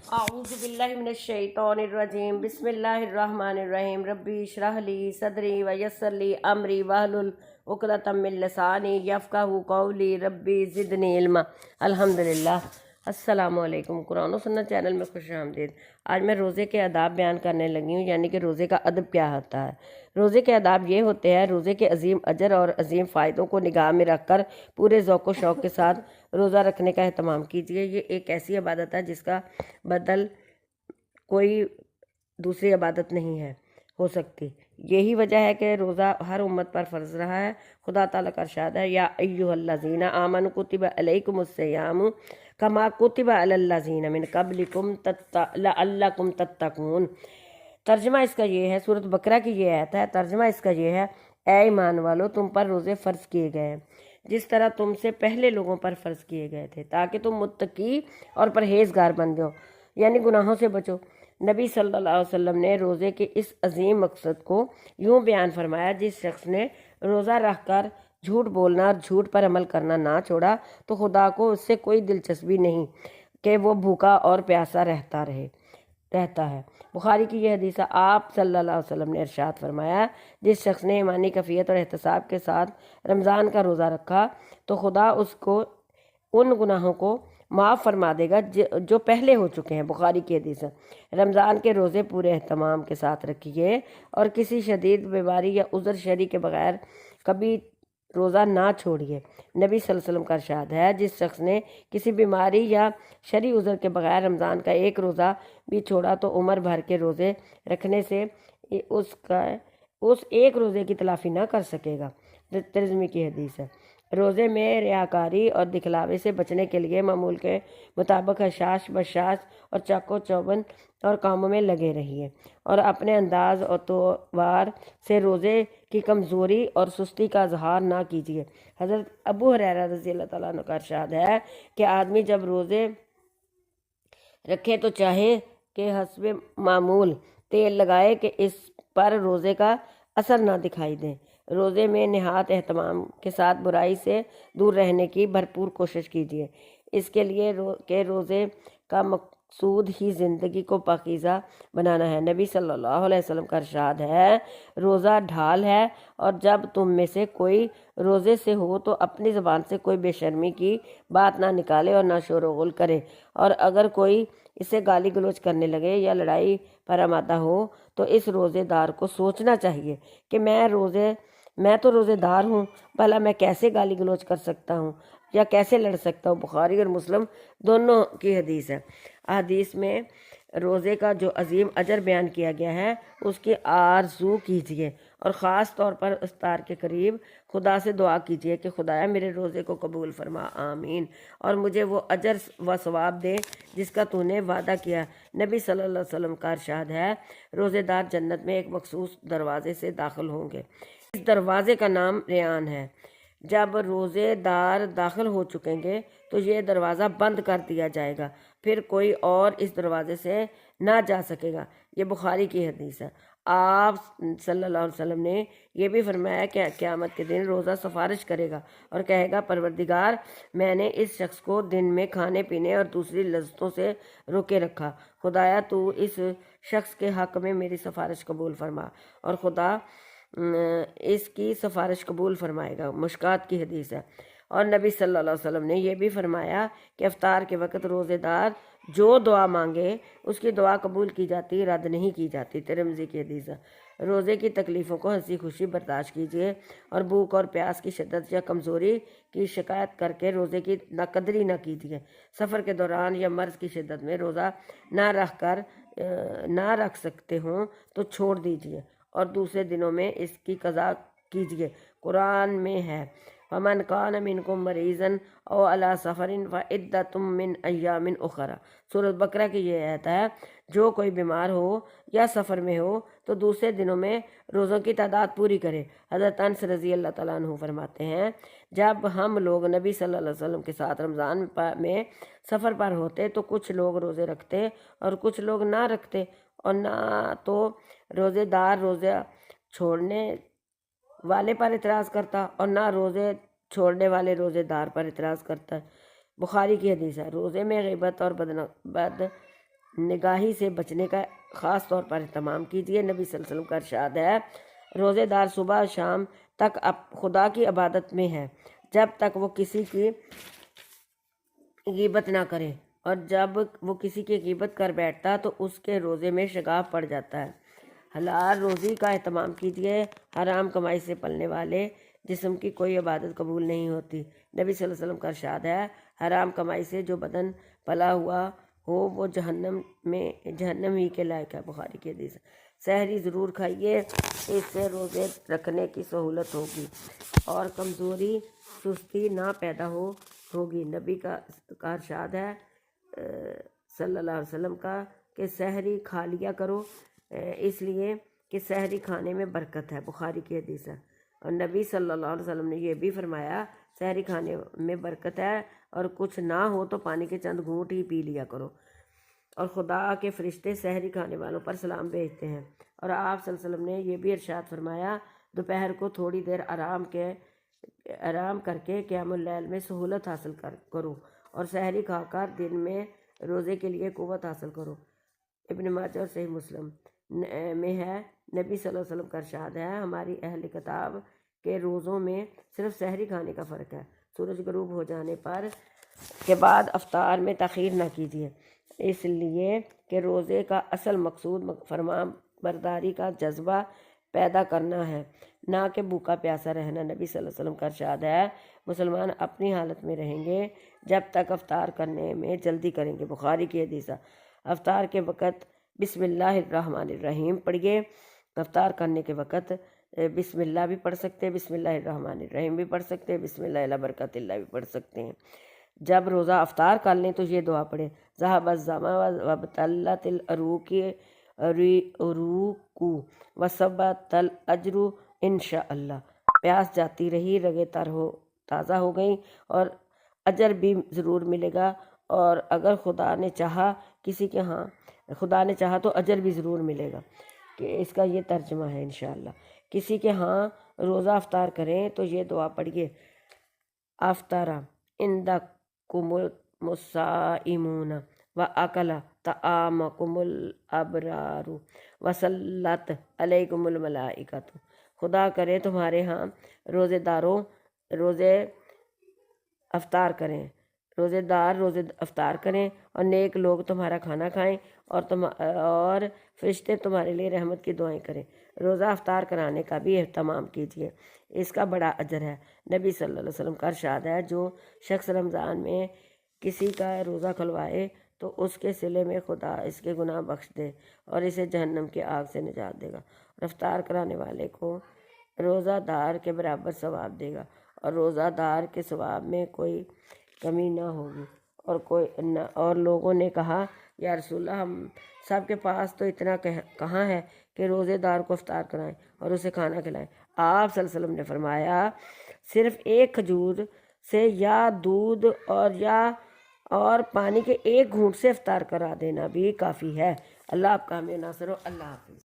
اعوذ باللہ من الشیطان الرجیم بسم اللہ الرحمن الرحیم ربی اشرح لی صدری ویسر لی امری واحلل عقدۃ من لسانی یفقہوا قولی ربی زدنی علما۔ الحمدللہ۔ السلام علیکم، قرآن و سنت چینل میں خوش آمدید۔ آج میں روزے کے آداب بیان کرنے لگی ہوں، یعنی کہ روزے کا ادب کیا ہوتا ہے۔ روزے کے آداب یہ ہوتے ہیں: روزے کے عظیم اجر اور عظیم فائدوں کو نگاہ میں رکھ کر پورے ذوق و شوق کے ساتھ روزہ رکھنے کا اہتمام کیجیے۔ یہ ایک ایسی عبادت ہے جس کا بدل کوئی دوسری عبادت نہیں ہو سکتی۔ یہی وجہ ہے کہ روزہ ہر امت پر فرض رہا ہے۔ خدا تعالیٰ کا ارشاد ہے: یا ایھا الذین آمنوا کتب علیکم الصیام کما کتب علی الذین من قبلکم لعلکم تتقون۔ ترجمہ اس کا یہ ہے، سورۃ بقرہ کی یہ آیت ہے۔ ترجمہ اس کا یہ ہے: اے ایمان والو، تم پر روزے فرض کیے گئے ہیں جس طرح تم سے پہلے لوگوں پر فرض کیے گئے تھے، تاکہ تم متقی اور پرہیزگار بن جاؤ، یعنی گناہوں سے بچو۔ نبی صلی اللہ علیہ وسلم نے روزے کے اس عظیم مقصد کو یوں بیان فرمایا: جس شخص نے روزہ رکھ کر جھوٹ بولنا اور جھوٹ پر عمل کرنا نہ چھوڑا تو خدا کو اس سے کوئی دلچسپی نہیں کہ وہ بھوکا اور پیاسا رہتا ہے۔ بخاری کی یہ حدیث ہے۔ آپ صلی اللہ علیہ وسلم نے ارشاد فرمایا: جس شخص نے ایمانی کیفیت اور احتساب کے ساتھ رمضان کا روزہ رکھا تو خدا اس کو ان گناہوں کو معاف فرما دے گا جو پہلے ہو چکے ہیں۔ بخاری کی حدیث ہے۔ رمضان کے روزے پورے اہتمام کے ساتھ رکھیے اور کسی شدید بیماری یا عذر شرعی کے بغیر کبھی روزہ نہ چھوڑیے۔ نبی صلی اللہ علیہ وسلم کا ارشاد ہے: جس شخص نے کسی بیماری یا شرعی عذر کے بغیر رمضان کا ایک روزہ بھی چھوڑا تو عمر بھر کے روزے رکھنے سے اس ایک روزے کی تلافی نہ کر سکے گا۔ ترمذی کی حدیث ہے۔ روزے میں ریاکاری اور دکھلاوے سے بچنے کے لیے معمول کے مطابق حشاش بشاش اور چاق و چوبند اور کاموں میں لگے رہیے، اور اپنے انداز اور طوار سے روزے کی کمزوری اور سستی کا اظہار نہ کیجیے۔ حضرت ابو ہریرہ رضی اللہ تعالیٰ عنہ کا ارشاد ہے کہ آدمی جب روزے رکھے تو چاہے کہ حسب معمول تیل لگائے کہ اس پر روزے کا اثر نہ دکھائی دے۔ روزے میں نہایت اہتمام کے ساتھ برائی سے دور رہنے کی بھرپور کوشش کیجیے، اس کے لیے کہ روزے کا مقصود ہی زندگی کو پاکیزہ بنانا ہے۔ نبی صلی اللہ علیہ وسلم کا ارشاد ہے: روزہ ڈھال ہے، اور جب تم میں سے کوئی روزے سے ہو تو اپنی زبان سے کوئی بے شرمی کی بات نہ نکالے اور نہ شور و غل کرے، اور اگر کوئی اسے گالی گلوچ کرنے لگے یا لڑائی پر آمادہ ہو تو اس روزے دار کو سوچنا چاہیے کہ میں تو روزے دار ہوں، بھلا میں کیسے گالی گلوچ کر سکتا ہوں یا کیسے لڑ سکتا ہوں۔ بخاری اور مسلم دونوں کی حدیث ہے۔ حدیث میں روزے کا جو عظیم اجر بیان کیا گیا ہے اس کی آرزو کیجیے، اور خاص طور پر افطار کے قریب خدا سے دعا کیجیے کہ خدایا میرے روزے کو قبول فرما، آمین، اور مجھے وہ اجر و ثواب دے جس کا تو نے وعدہ کیا۔ نبی صلی اللہ علیہ وسلم کا ارشاد ہے: روزے دار جنت میں ایک مخصوص دروازے سے داخل ہوں گے، اس دروازے کا نام ریان ہے۔ جب روزے دار داخل ہو چکیں گے تو یہ دروازہ بند کر دیا جائے گا، پھر کوئی اور اس دروازے سے نہ جا سکے گا۔ یہ بخاری کی حدیث ہے۔ آپ صلی اللہ علیہ وسلم نے یہ بھی فرمایا کہ قیامت کے دن روزہ سفارش کرے گا اور کہے گا: پروردگار، میں نے اس شخص کو دن میں کھانے پینے اور دوسری لذتوں سے روکے رکھا، خدایا تو اس شخص کے حق میں میری سفارش قبول فرما، اور خدا اس کی سفارش قبول فرمائے گا۔ مشکات کی حدیث ہے۔ اور نبی صلی اللہ علیہ وسلم نے یہ بھی فرمایا کہ افطار کے وقت روزے دار جو دعا مانگے اس کی دعا قبول کی جاتی، رد نہیں کی جاتی۔ ترمذی کی حدیث ہے۔ روزے کی تکلیفوں کو ہنسی خوشی برداشت کیجیے، اور بھوک اور پیاس کی شدت یا کمزوری کی شکایت کر کے روزے کی ناقدری نہ کیجیے۔ سفر کے دوران یا مرض کی شدت میں روزہ نہ رکھ سکتے ہوں تو چھوڑ دیجیے اور دوسرے دنوں میں اس کی قضا کیجیے۔ قرآن میں ہے: فَمَنْ كَانَ مِنْكُمْ مَرِيضًا أَوْ عَلَىٰ سَفَرٍ فَعِدَّةٌ مِّنْ أَيَّامٍ أُخَرَ۔ سورۃ بقرہ کی یہ آیت ہے: جو کوئی بیمار ہو یا سفر میں ہو تو دوسرے دنوں میں روزوں کی تعداد پوری کرے۔ حضرت انس رضی اللہ تعالیٰ عنہ فرماتے ہیں: جب ہم لوگ نبی صلی اللہ علیہ وسلم کے ساتھ رمضان میں سفر پر ہوتے تو کچھ لوگ روزے رکھتے اور کچھ لوگ نہ رکھتے، اور نہ تو روزے دار روزہ چھوڑنے والے پر اعتراض کرتا اور نہ روزے چھوڑنے والے روزے دار پر اعتراض کرتا ہے۔ بخاری کی حدیث ہے۔ روزے میں غیبت اور بد نگاہی سے بچنے کا خاص طور پر اہتمام کیجیے۔ نبی صلی اللہ علیہ وسلم کا ارشاد ہے روزے دار صبح اور شام تک خدا کی عبادت میں ہے جب تک وہ کسی کی غیبت نہ کرے، اور جب وہ کسی کی غیبت کر بیٹھتا تو اس کے روزے میں شگاف پڑ جاتا ہے۔ حلال روزی کا اہتمام کیجیے، حرام کمائی سے پلنے والے جسم کی کوئی عبادت قبول نہیں ہوتی۔ نبی صلی اللہ علیہ وسلم کا ارشاد ہے حرام کمائی سے جو بدن پلا ہوا ہو وہ جہنم ہی کے لائق ہے، بخاری کی حدیث ہے۔ سحری ضرور کھائیے، اس سے روزے رکھنے کی سہولت ہوگی اور کمزوری سستی نہ پیدا ہوگی۔ نبی کا ارشاد ہے صلی اللہ علیہ وسلم کا کہ سحری کھا لیا کرو، اس لیے کہ سحری کھانے میں برکت ہے، بخاری کی حدیث ہے۔ اور نبی صلی اللہ علیہ وسلم نے یہ بھی فرمایا سحری کھانے میں برکت ہے، اور کچھ نہ ہو تو پانی کے چند گھونٹ ہی پی لیا کرو، اور خدا کے فرشتے سحری کھانے والوں پر سلام بھیجتے ہیں۔ اور آپ صلی اللہ علیہ وسلم نے یہ بھی ارشاد فرمایا دوپہر کو تھوڑی دیر آرام کر کے قیام اللیل میں سہولت حاصل کرو، اور سحری کھا کر دن میں روزے کے لیے قوت حاصل کرو۔ ابن ماجہ اور صحیح مسلم میں ہے نبی صلی اللہ علیہ وسلم کا ارشاد ہے ہماری اہل کتاب کے روزوں میں صرف سحری کھانے کا فرق ہے، سورج غروب ہو جانے کے بعد افطار میں تاخیر نہ کیجیے، اس لیے کہ روزے کا اصل مقصود فرمان برداری کا جذبہ پیدا کرنا ہے، نہ کہ بھوکا پیاسا رہنا۔ نبی صلی اللہ علیہ وسلم کا ارشاد ہے مسلمان اپنی حالت میں رہیں گے جب تک افطار کرنے میں جلدی کریں گے، بخاری کی حدیث ہے۔ افطار کے وقت بسم اللہ الرحمن الرحیم پڑھیے، افطار کرنے کے وقت بسم اللہ بھی پڑھ سکتے ہیں، بسم اللہ الرحمن الرحیم بھی پڑھ سکتے ہیں، بسم اللہ علی برکت اللہ بھی پڑھ سکتے ہیں۔ جب روزہ افطار کر لیں تو یہ دعا پڑھیں ذهب الظمأ وابتلت العروق وثبت الاجر انشاءاللہ، پیاس جاتی رہی، رگیں تازہ ہو گئیں، اور اجر بھی ضرور ملے گا، اور اگر خدا نے چاہا تو اجر بھی ضرور ملے گا، کہ اس کا یہ ترجمہ ہے انشاءاللہ۔ کسی کے ہاں روزہ افطار کریں تو یہ دعا پڑھیے افطر عندکم الصائمون واکل طعامکم الابرار وصلت علیکم الملائکۃ، خدا کرے تمہارے ہاں روزے دار روزے افطار کریں اور نیک لوگ تمہارا کھانا کھائیں، اور فرشتے تمہارے لیے رحمت کی دعائیں کریں۔ روزہ افطار کرانے کا بھی اہتمام کیجیے، اس کا بڑا اجر ہے۔ نبی صلی اللہ علیہ وسلم کا ارشاد ہے جو شخص رمضان میں کسی کا روزہ کھلوائے تو اس کے صلے میں خدا اس کے گناہ بخش دے اور اسے جہنم کی آگ سے نجات دے گا، اور افطار کرانے والے کو روزہ دار کے برابر ثواب دے گا، اور روزہ دار کے ثواب میں کوئی کمی نہ ہوگی۔ اور لوگوں نے کہا یا رسول اللہ ہم سب کے پاس تو اتنا کہاں ہے کہ روزے دار کو افطار کرائیں اور اسے کھانا کھلائیں؟ آپ صلی اللہ علیہ وسلم نے فرمایا صرف ایک کھجور سے یا دودھ اور پانی کے ایک گھونٹ سے افطار کرا دینا بھی کافی ہے۔ اللہ آپ کا ہمیں ناصر ہو۔ اللہ حافظ۔